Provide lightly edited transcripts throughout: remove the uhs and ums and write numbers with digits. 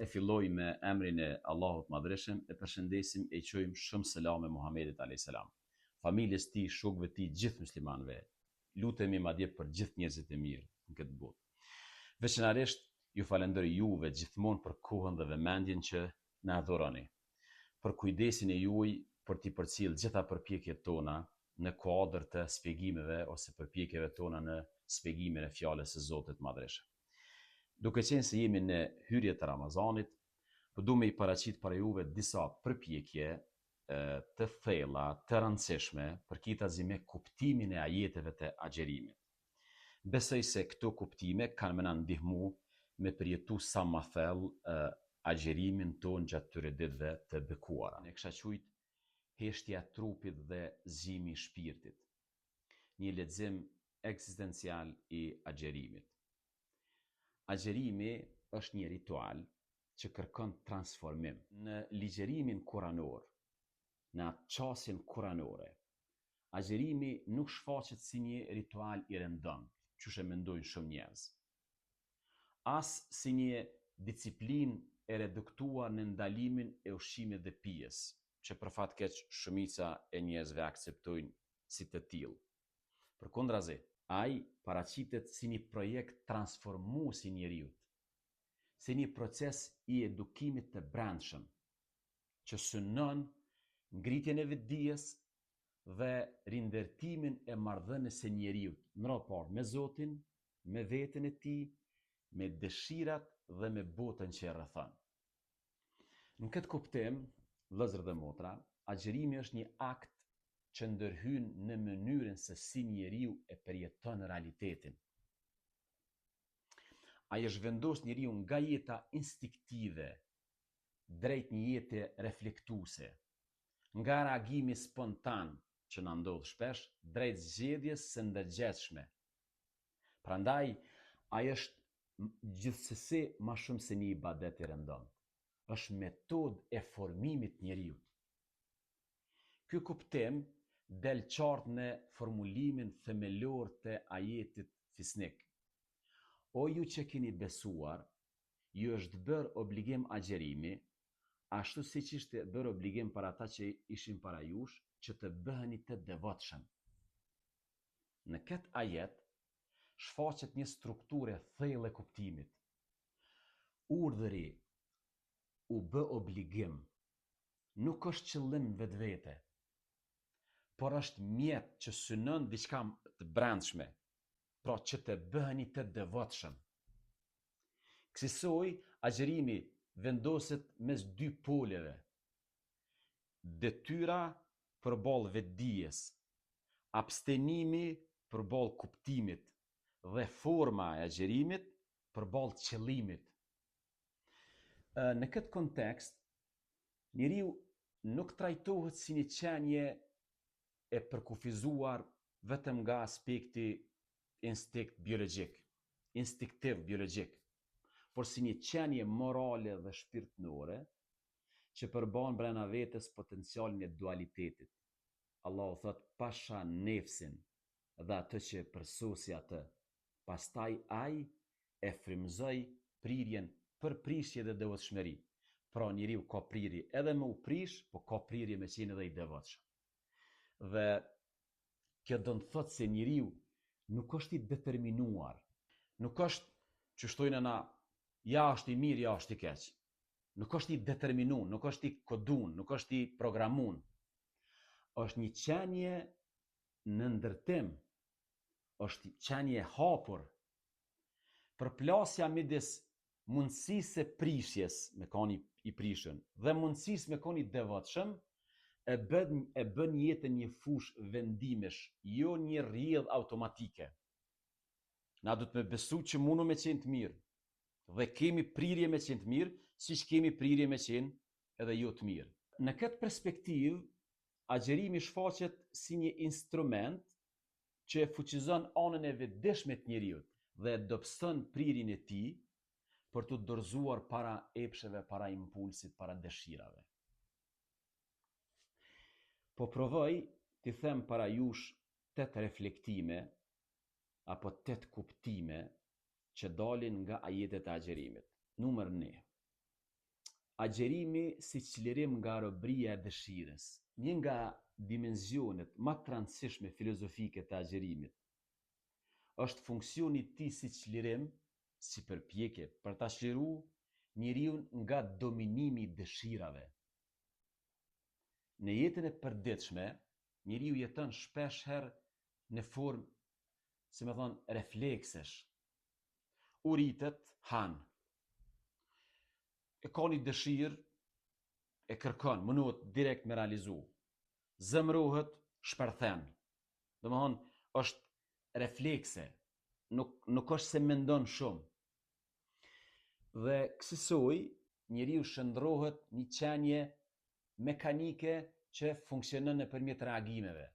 E filloj me emrin e Allahut Madhreshëm, e përshëndesim e qojmë shumë selame Muhamedit a.s. Familjes ti, shokëve ti, gjithë muslimanëve. Lutemi madje për gjithë njerëzit e mirë në këtë botë. Veçanërisht ju falenderoj juve gjithmonë për kohën dhe vëmendjen që na dhuroni, për kujdesin e juaj për t'i përcjellë gjitha përpjekjet tona në kuadër të shpjegimeve ose përpjekjeve tona në shpjegimin e fjalës së Zotit Madhreshëm. Duke qenë se jemi në hyrje të Ramazanit, du me i paraqit para juve disa përpjekje të thella, të rëndësishme për kitazi me kuptimin e ajeteve të agjerimit. Besoj se këto kuptime kanë më na ndihmu me përjetu sa ma thellë agjerimin ton gjatë tyre ditëve të bekuara. Ne kisha quajt heshtja e trupit dhe zgjimi i shpirtit, një lexim ekzistencial i agjerimit. Agjerimi është një ritual që kërkon transformim. Në ligjërimin kuranor, në atë qasjen kuranore, agjerimi nuk shfaqet si një ritual i rëndom, çush e mendojnë shumë njerëz. As si një disiplinë e reduktuar në ndalimin e ushqimit dhe pijes, që për fat keq shumica e njerëzve akceptojnë si të tillë. Përkundrazi, ai paraqitet si një projekt transformues i njeriut, si një proces i edukimit të brendshëm, që synon ngritjen e vetdijes dhe rindërtimin e marrëdhënies së njeriut në raport me Zotin, me veten e tij, me dëshirat dhe me botën që e rrethon. Në këtë kuptim, vëllezër dhe motra, agjerimi është një akt që ndërhyn në mënyrën se si njeriu e përjeton realitetin. Ai është vendos njeriu nga jeta instiktive drejt një jete reflektuese, nga reagimi spontan që na ndodh shpesh drejt zgjedhjes së ndërgjegjshme. Prandaj, ai është gjithsesi më shumë se një ibadet i rëndom. Është metodë e formimit të njeriu. Ky kuptim del qartë në formulimin themelor të ajetit fisnik. O ju që keni besuar, ju është bërë obligim agjerimi, ashtu siç ishte bërë obligim për ata që ishin para jush, që të bëheni të devotshëm. Në këtë ajet shfaqet një strukturë thellë e kuptimit. Urdhëri u bë obligim nuk është qëllim vetvete, por është mjet që synon diçka të brendshme, pra që të bëheni të devotshëm. Kësaj agjerimi vendoset mes dy poleve: detyra përballë vetdijes, abstenimi përballë kuptimit dhe forma e agjerimit përballë qëllimit. Në këtë kontekst, njeriu nuk trajtohet si një qenie e përkufizuar vetëm nga aspekti instinktiv biologjik, por si një qenie morale dhe shpirtërore që përban brenda vetes potencialin e dualitetit. Allahu thot: pasha nefsin dhe atë që përsosi atë, pastaj ai e frymëzoi prirjen për prishje dhe devotshmëri. Pra njeriu ka prirje edhe me u prish, po ka prirje me qenë edhe i devotshëm. Dhe kjo do të thotë se njeriu nuk është i determinuar, nuk është që shtojnë na, ja është i mirë, ja është i keq. Nuk është i determinuar, nuk është i kodun, nuk është i programuar. Është një qenie në ndërtim, është qenie e hapur. Përplasja midis mundësisë së prishjes me qenë i prishën dhe mundësisë me qenë i devotshëm e bën jetën një fushë vendimesh, jo një rrjedhë automatike. Na du të me besu që mundu me qenë të mirë dhe kemi prirje me qenë të mirë, siç kemi prirje me qenë edhe jo të mirë. Në këtë perspektivë, agjerimi shfaqet si një instrument që e fuqizon anën e vetëdijshme të njeriut dhe dobëson prirjen e tij për të dorëzuar para epsheve, para impulsit, para dëshirave. Po provoj t'i them para jush 8 reflektime apo 8 kuptime që dalin nga ajetet e agjerimit. Numër 1. Agjerimi si çlirim nga robëria e dëshirës. Një nga dimenzionet më të rëndësishme filozofike të agjerimit është funksioni i tij si çlirim, si përpjekje për ta çliruar njeriu nga dominimi i dëshirave. Në jetën e përditshme, njeriu jeton shpesh herë në formë, si më thonë, refleksesh. U rritet, han. E ka një dëshirë, e kërkon, mënohet direkt me realizu. Zemrohet, shpërthen. Domethënë, është reflekse, nuk është se mendon shumë. Dhe kësaj njeriu shndrohet një qenie mekanike që funksionon nëpërmjet reagimeve,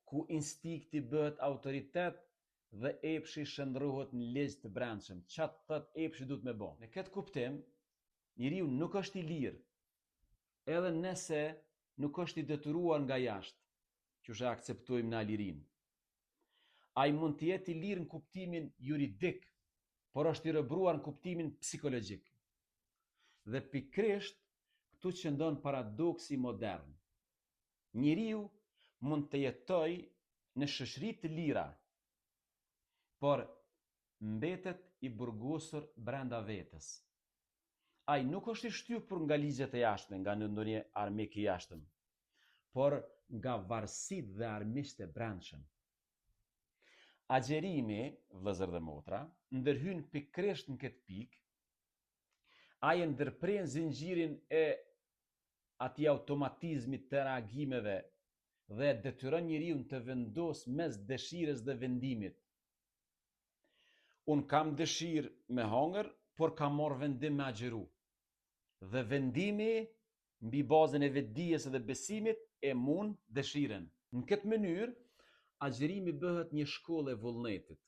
ku instinkti bëhet autoritet dhe epshi shndrohet në ligj të brendshëm. Çfarë thot epshi duhet me bë? Në këtë kuptim, njeriu nuk është i lirë, edhe nëse nuk është i detyruar nga jashtë, që e akceptojmë na lirinë. Ai mund të jetë i lirë në kuptimin juridik, por është i robëruar në kuptimin psikologjik. Dhe pikërisht këtu qëndron paradoksi modern. Njeriu mund të jetojë në shoqëri të lira, por mbetet i burgosur brenda vetes. Ai nuk është i shtypur nga ligjet e jashtme, nga ndonjë armik i jashtëm, por nga varësitë dhe armiqtë e brendshëm. Agjerimi, vëllezër dhe motra, ndërhyn pikërisht në këtë pikë. Ai ndërpren zinxhirin e atij automatizmit të reagimeve dhe detyron njeriu të vendos mes dëshirës dhe vendimit. Unë kam dëshirë me hongër, por kam marrë vendim me agjeru. Dhe vendimi, mbi bazën e vetdijes dhe besimit, e mund dëshiren. Në këtë mënyrë, agjerimi bëhet një shkollë e vullnetit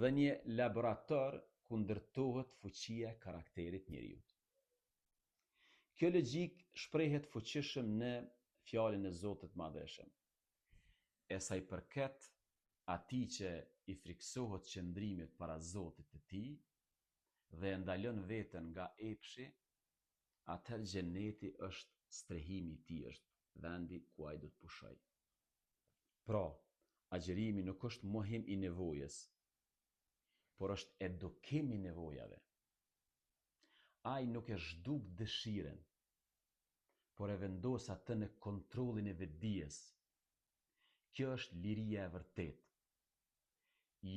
dhe një laborator ku ndërtohet fuqia e karakterit njeriut. Kjo logjik shprehet fuqishëm në fjalën e Zotit Madhreshëm. E sa i përket atij që i friksohet qëndrimit para Zotit të tij dhe ndalon veten nga epshi, atëherë xheneti është strehimi i tij, është vendi ku ai do të pushoj. Pra, agjerimi nuk është mohim i nevojës, por është edukim i nevojave. Ai nuk e zhduk dëshiren, por e vendos atë në kontrollin e vetdijes. Kjo është liria e vërtetë.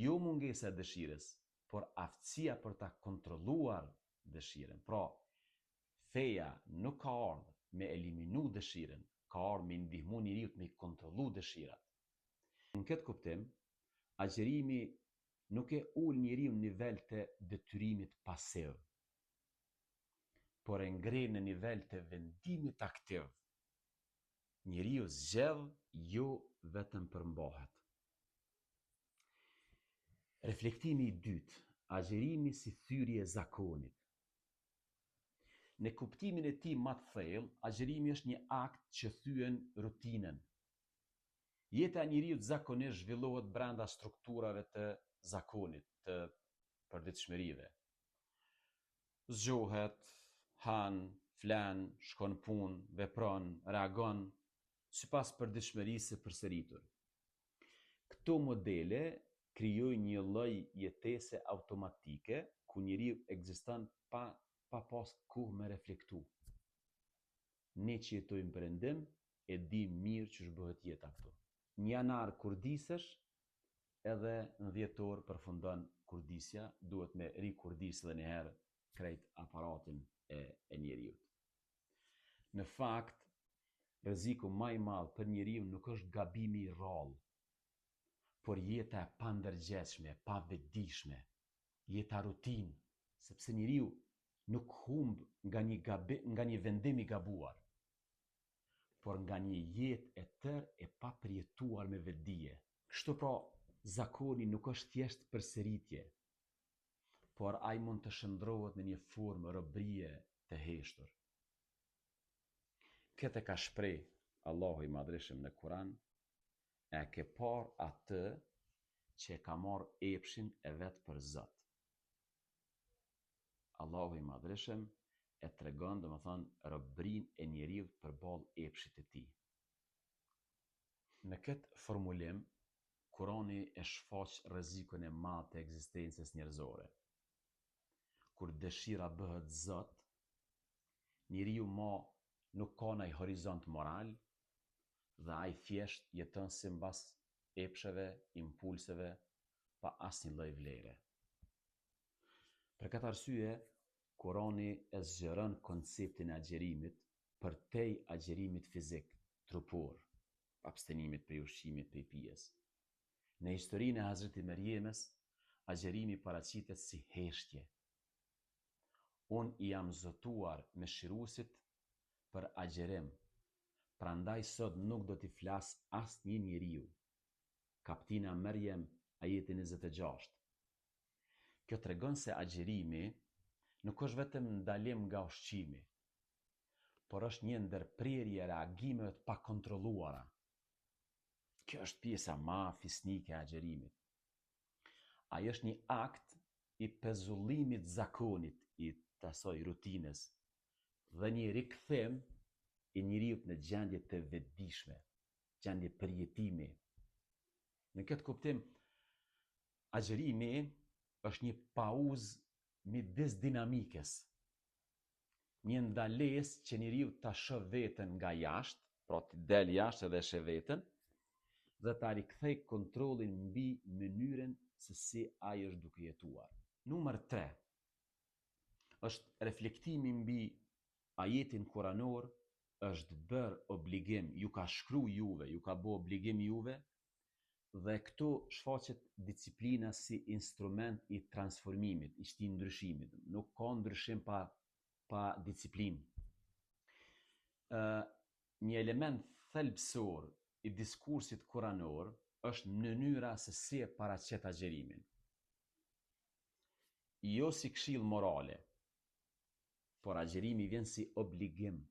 Jo mungesa e dëshirës, por aftësia për ta kontrolluar dëshiren. Pra, feja nuk ka ardhur me eliminu dëshiren, ka ardhur me ndihmu njeriu me kontrollu dëshirat. Në këtë kuptim, agjerimi nuk e ul njeriu në nivel të detyrimit pasiv, por e ngren në nivel të vendimit aktiv. Njeriu zgjedh, jo vetëm përmbahet. Reflektimi i dytë, agjerimi si thyrje e zakonit. Në kuptimin e tij më të thellë, agjerimi është një akt që thyen rutinën. Jeta e njeriu zakonisht zhvillohet brenda strukturave të zakonit, të përditshmërive. Zgjohet, han, flan, shkon punë, vepron, reagon sipas përditshmërisë së përsëritur. Këto modele krijojnë një lloj jetese automatike ku njeriu ekziston pa pas kohë me reflektu. Ne që jetojmë perëndim e dim mirë ç'është bëhet jeta këtu. Një janar kurdisesh, edhe në 10 orë përfundon kurdisja, duhet me rikurdisë edhe një herë krejt aparatin e njeriut. Në fakt, rreziku më i madh për njeriu nuk është gabimi i rrallë, por jeta e pandërgjegjshme, e pavetdijshme, jeta rutinë, sepse njeriu nuk humb nga një vendim i gabuar, por nga një jetë e tërë e papërjetuar me vetdije. Kështu pra, zakoni nuk është thjesht përsëritje, por ai mund të shndrohet në një formë robërie të heshtur. Këtë ka shpreh Allahu i Madhreshëm në Kur'an, e ke parë atë që e ka marrë epshin e vet për Zot. Allahu i Madhreshëm e tregon domethënë robërinë e njeriu përballë epshit të tij. Në këtë formulim, Kurani e shfaq rrezikun e madh të ekzistencës njerëzore. Kur dëshira bëhet zot, njeriu nuk ka ndaj horizont moral dhe ai thjesht jeton sipas epsheve, impulseve, pa asnjë lloj vlere. Për këtë arsye, Kurani e zgjeron konceptin e agjerimit përtej agjerimit fizik, trupor, abstenimit prej ushqimit, prej pijes. Në historinë e Hazreti Meriemës, agjerimi paraqitet si heshtje. Unë I jam zotuar me shirusit për agjerim, prandaj sot nuk do t'i flas asnjë njeriu. Kaptina Merjem, ajeti 26. Kjo tregon se agjerimi nuk është vetëm ndalim nga ushqimi, por është një ndërprerje e reagimeve të pakontrolluara. Kjo është pjesa më fisnike e agjerimit. Ai është një akt I pezullimit zakonit, I të asoj rutinës, dhe një rikthim I njeriu në gjendje të vetëdijshme, gjendje përjetimi. Në këtë kuptim, agjerimi është një pauzë midis dinamikës, një ndalesë që njeriu ta shoh veten nga jashtë, pra të del jashtë dhe sheh veten, dhe ta rikthej kontrollin mbi mënyrën se si ai është duke jetuar. Numër 3 është reflektimi mbi ajetin kuranor, është bërë obligim, ju ka shkru juve, ju ka bë obligim juve, dhe këtu shfaqet disiplina si instrument I transformimit, I ndryshimit. Nuk ka ndryshim pa disiplinë. Një element thelbësor I diskursit kuranor është mënyra se si e paraqet agjerimin. Jo si këshill morale, por agjerimi vjen si obligim.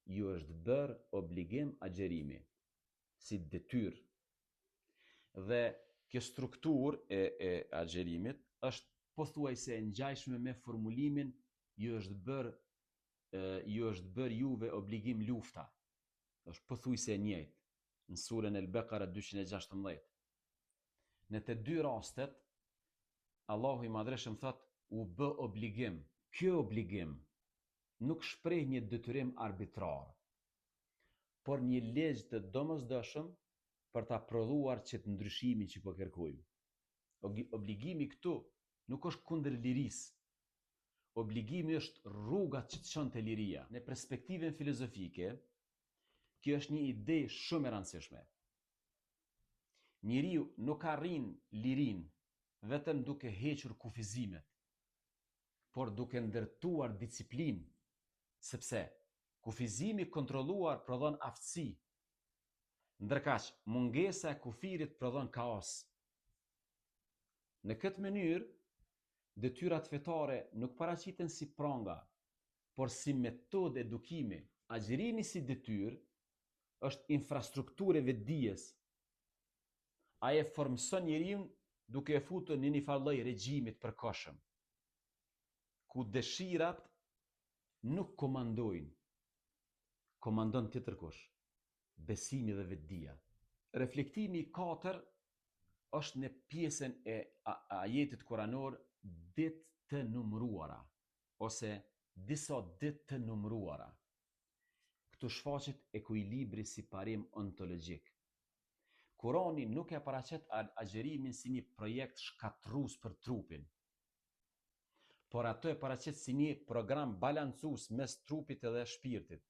Ju është bërë obligim agjerimi, si detyrë. Dhe kjo strukturë e agjerimit është pothuajse e ngjashme me formulimin ju është bërë juve obligim lufta. Është pothuajse e njëjtë në surën El-Beqara 216. Në të dy rastet, Allahu I Madhreshëm thot u bë obligim. Kjo obligim nuk shpreh një detyrim arbitrar, por një ligj të domosdoshëm për ta prodhuar çet ndryshimin që po kërkojmë. Obligimi këtu nuk është kundër lirisë. Obligimi është rruga që të çon te liria. Në perspektivën filozofike, kjo është një ide shumë e rëndësishme. Njeriu nuk arrin lirinë vetëm duke hequr kufizimet, por duke ndërtuar disiplinë, sepse kufizimi kontrolluar prodhon aftësi, ndërkaq mungesa e kufirit prodhon kaos. Në këtë mënyrë, detyrat fetare nuk paraqiten si pranga, por si metodë edukimi. Agjerimi si detyrë është infrastrukturë e vetdijes. Ai e formson njeriu duke e futur në një farë regjimit përkohshëm, ku dëshirat nuk komandojnë, komandon tjetër kush, besimi dhe vetdia. Reflektimi I 4 është në pjesën e ajetit kuranor ditë të numëruara, ose disa ditë të numëruara. Këtu shfaqet ekuilibri si parim ontologjik. Kurani nuk e paraqet agjerimin si një projekt shkatërrues për trupin, por ato e paraqet si një program balancues mes trupit edhe shpirtit.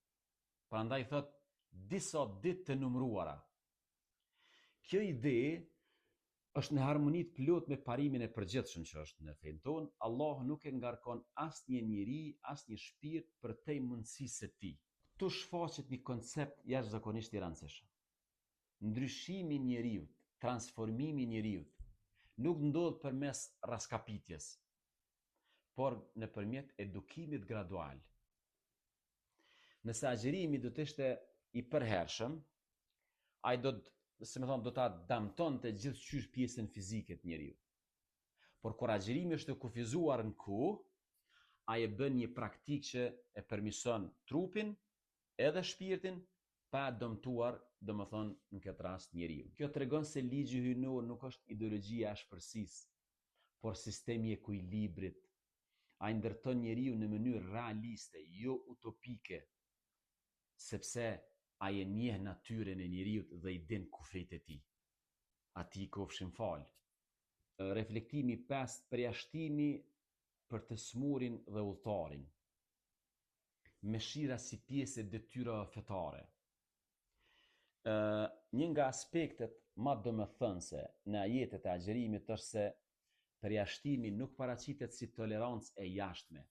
Prandaj thot disa ditë të numëruara. Kjo ide është në harmoni të plot me parimin e përgjithshëm që është në fenë tonë. Allahu nuk e ngarkon asnjë njeri, asnjë shpirt përtej mundësisë së tij. Këtu shfaqet një koncept jashtëzakonisht I rëndësishëm. Ndryshimi I njeriut, transformimi I njeriut, nuk ndodh përmes raskapitjes, por nëpërmjet edukimit gradual. Nëse agjerimi do të ishte I përhershëm, ai do ta damtonte gjithçysh pjesën fizike të njeriut. Por kur agjerimi është kufizuar në kohë, a e bën një praktik që e permison trupin edhe shpirtin pa dëmtuar, domethënë në këtë rast njeriu. Kjo tregon se ligji hyjnor nuk është ideologjia e ashpërsisë, por sistemi i ekuilibrit. Ai ndërton njeriu në mënyrë realiste, jo utopike, sepse ai e njeh natyrën e njeriu dhe i din kufijtë e tij. Ati kofshin fal. Reflektimi 5, përjashtimi për të smurin dhe udhëtarin. Mëshira si pjesë e detyrave fetare. Një nga aspektet më domethënëse në ajetet e agjerimit është se përjashtimi nuk paraqitet si tolerancë e jashtme,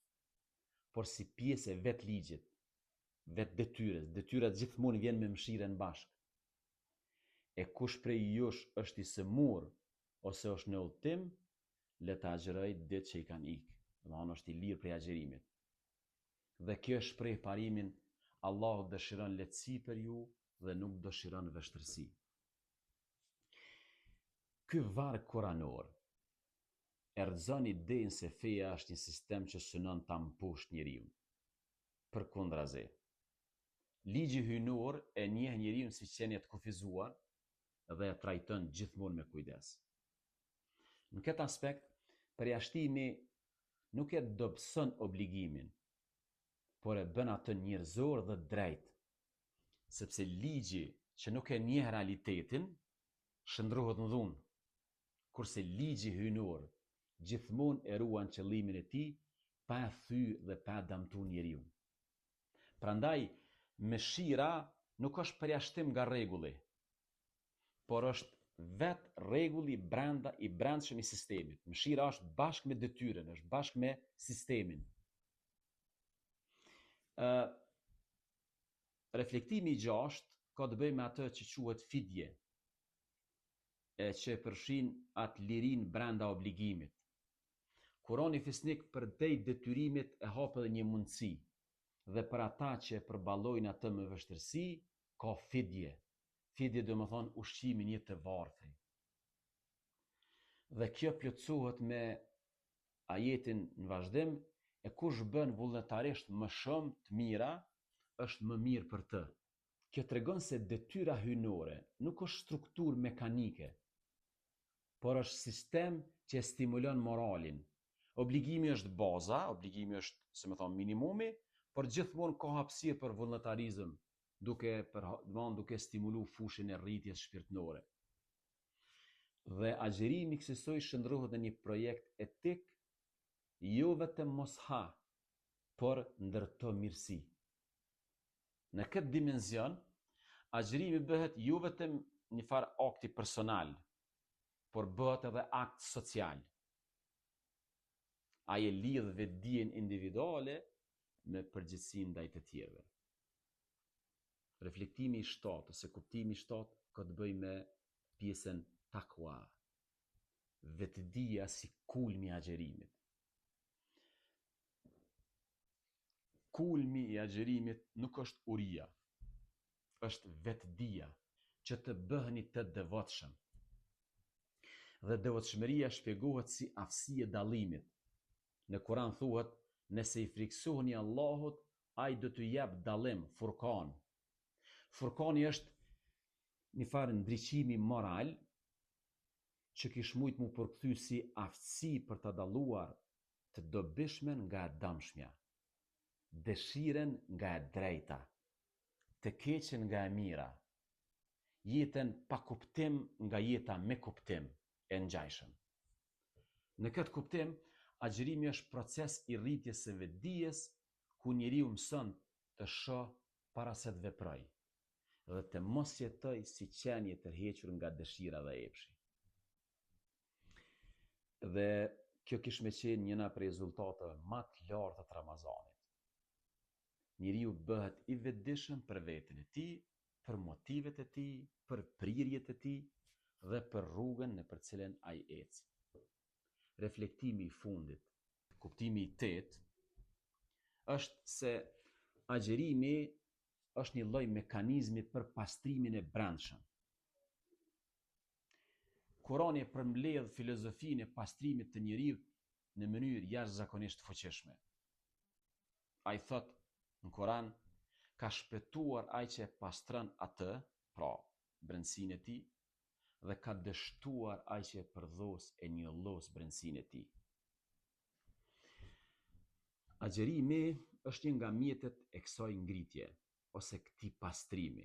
por si pjesë e vetë ligjit, vetë detyrës. Detyrat gjithmonë vjen me mëshirën bashkë. E kush prej jush është i sëmur ose është në udhtim, le ta agjeroj ditë që i kanë ikë. Domethënë është i lirë prej agjerimit. Dhe kjo shpreh parimin, Allahu dëshiron lehtësi për ju dhe nuk dëshiron vështirësi. Ky varg kuranor erxon idenë se feja është një sistem që synon ta mposhtë njeriu. Përkundrazi, ligji hyjnor e njeh njeriu si qenie të kufizuar dhe e trajton gjithmonë me kujdes. Në këtë aspekt, përjashtimi nuk e dobëson obligimin, por e bën atë njerëzor dhe drejt, sepse ligji që nuk e njeh realitetin shndrohet në dhunë, kurse ligji hyjnor gjithmonë e ruan qëllimin e tij pa e thyer dhe pa dëmtuar njeriu. Prandaj, mëshira nuk është përjashtim nga rregulli, por është vetë rregulli i brendshëm i sistemit. Mëshira është bashkë me detyrën, është bashkë me sistemin. Reflektimi i 6 ka të bëjë me atë që quhet fidje, që përfshin atë lirinë brenda obligimit. Kurani fisnik përdej detyrimit e hap edhe një mundësi, dhe për ata që përballojnë atë me vështirësi, ka fidje. Fidje do të thonë ushqimin një të varfër. Dhe kjo plotësohet me ajetin në vazhdim, e kush bën vullnetarisht më shumë të mira, është më mirë për të. Kjo tregon se detyra hyjnore nuk është strukturë mekanike, por është sistem që stimulon moralin. Obligimi është baza, obligimi është, se më thonë, minimumi, por gjithmonë ka hapësirë për vullnetarizëm, duke stimulu fushën e rritjes shpirtërore. Dhe agjerimi kësaj shndrohet në një projekt etik, jo vetëm mos ha, por ndërto mirësi. Në këtë dimension, agjerimi bëhet jo vetëm një farë akti personal, por bëhet edhe akt social. Ai e lidh vetdijen individuale me përgjegjësinë ndaj të tjerëve. Reflektimi i 7 ose kuptimi i 7 ka të bëjë me pjesën takwa, vetdia si kulmi i agjerimit. Kulmi i agjerimit nuk është uria, është vetdia, që të bëheni të devotshëm. Dhe devotshmëria shpjegohet si aftësi e dallimit. Në Kur'an thuhet, nëse i friksoheni Allahut, ai do t'ju jap dallim, furkan. Furkani është një farë ndriçimi moral që kish mujt mu përkthy si aftësi për të dalluar të dobishmen nga e dëmshmja, dëshiren nga e drejta, të keqen nga e mira, jetën pa kuptim nga jeta me kuptim e ngjajshëm. Në këtë kuptim, agjerimi është proces i rritjes së vetdijes, ku njeriu mëson të shoh para se të veproj, dhe të mos jetoj si qenie tërhequr nga dëshira dhe epshi. Dhe kjo kish me qenë njëna prej rezultateve më të larta të Ramazanit. Njeriu bëhet i vetëdijshëm për veten e tij, për motivet e tij, për prirjet e tij dhe për rrugën nëpër cilën ai ecë. Reflektimi i fundit, kuptimi i 8, është se agjerimi është një lloj mekanizmi për pastrimin e brendshëm. Kurani përmbledh filozofinë e pastrimit të njeriut në mënyrë jashtëzakonisht fuqishme. ai thot në Koran, ka shpëtuar ai që e pastron atë, pra brendësinë e tij, dhe ka dështuar ai që e përdhos e njollos brendësinë e tij. Agjerimi është një nga mjetet e kësaj ngritje, ose këtij pastrimi,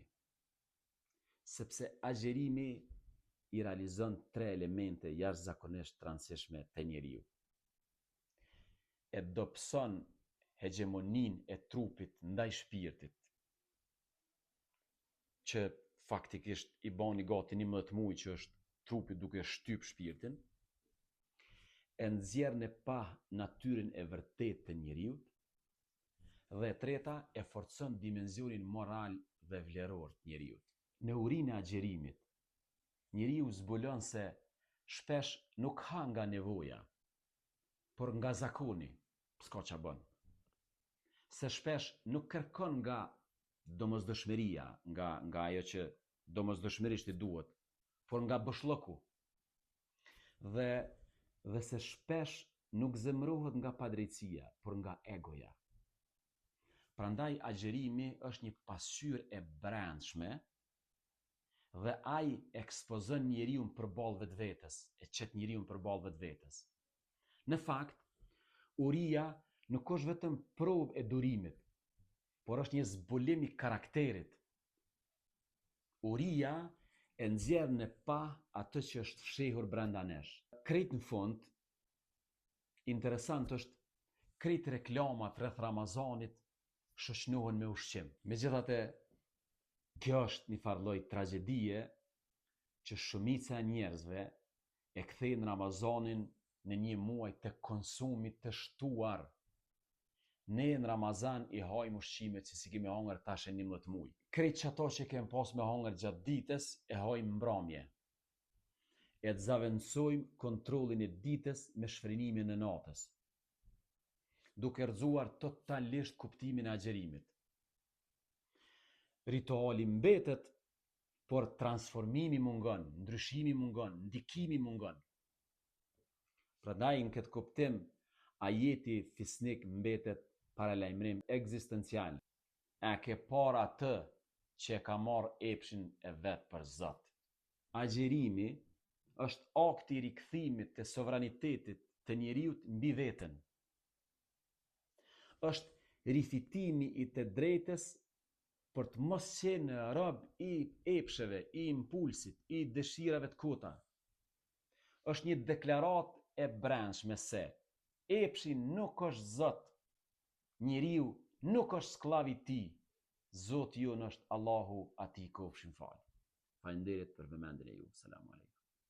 sepse agjerimi i realizon 3 elemente jashtëzakonisht të rëndësishme te njeriu. E dobëson hegemoninë e trupit ndaj shpirtit, që faktikisht i bani gati 11 muaj që është trupi duke shtyp shpirtin, e nxjerr në pa natyrën e vërtetë të njeriut, dhe e treta e forcon dimensionin moral dhe vleror të njeriut. Në urinë e agjerimit, njeriu zbulon se shpesh nuk ha nga nevoja, por nga zakoni, s'ka qa bën. Se shpesh nuk kërkon nga domosdoshmëria, nga ajo që domosdoshmërisht i duhet, por nga boshllëku. Dhe se shpesh nuk zemërohet nga padrejtësia, por nga egoja. Prandaj agjerimi është një pasqyrë e brendshme dhe ai ekspozon njeriu përballë vetvetes, e çet njeriu përballë vetvetes. Në fakt, uria nuk është vetëm provë e durimit, por është një zbulim i karakterit. Uria e nxjerr në pa atë që është fshehur brenda nesh. Krejt në fund, interesant është, krejt reklamat rreth Ramazanit shoqënohen me ushqim. Megjithatë, kjo është një farë lloj tragjedie që shumica e njerëzve e kthejnë Ramazanin në një muaj të konsumit të shtuar. Ne në Ramazan i hajmë ushqimet që si kemi hangër tash e 11 muaj. Krejt çato që kemi pas me hangër gjatë ditës e hajmë mbrëmje. E të zavendësojmë kontrollin e ditës me shfrynimin e natës, duke rrëzuar totalisht kuptimin e agjerimit. Rituali mbetet, por transformimi mungon, ndryshimi mungon, ndikimi mungon. Prandaj në këtë kuptim, ajeti fisnik mbetet paralajmërim ekzistencial. E ke parë atë që e ka marrë epshin e vet për Zot. Agjerimi është akti i rikthimit të sovranitetit të njeriut mbi veten. Është rifitimi i të drejtës për të mos qenë rob i epsheve, i impulsit, i dëshirave të kota. Është një deklaratë e brendshme se epshi nuk është Zot, njeriu nuk është skllav i tij, Zoti jon është Allahu, atij kofshin fal. Faleminderit për vëmendjen e ju. Selam aleikum.